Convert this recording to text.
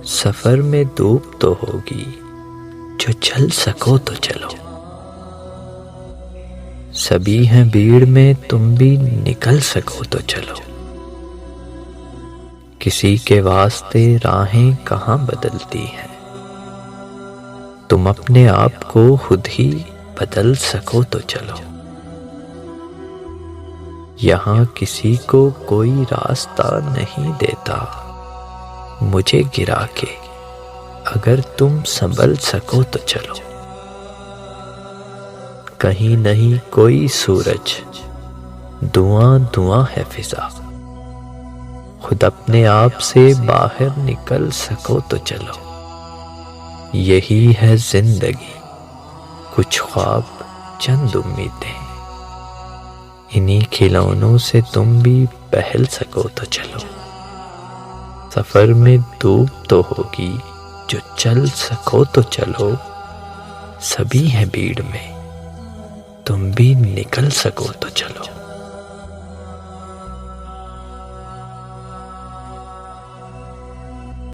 سفر میں دھوپ تو ہوگی، جو چل سکو تو چلو۔ سبھی ہیں بھیڑ میں، تم بھی نکل سکو تو چلو۔ کسی کے واسطے راہیں کہاں بدلتی ہیں، تم اپنے آپ کو خود ہی بدل سکو تو چلو۔ یہاں کسی کو کوئی راستہ نہیں دیتا، مجھے گرا کے اگر تم سنبھل سکو تو چلو۔ کہیں نہیں کوئی سورج، دھواں دھواں ہے فضا، خود اپنے آپ سے باہر نکل سکو تو چلو۔ یہی ہے زندگی، کچھ خواب چند امیدیں، انہی کھلونوں سے تم بھی پہل سکو تو چلو۔ سفر میں دھوپ تو ہوگی، جو چل سکو تو چلو۔ سبھی ہیں بھیڑ میں، تم بھی نکل سکو تو چلو۔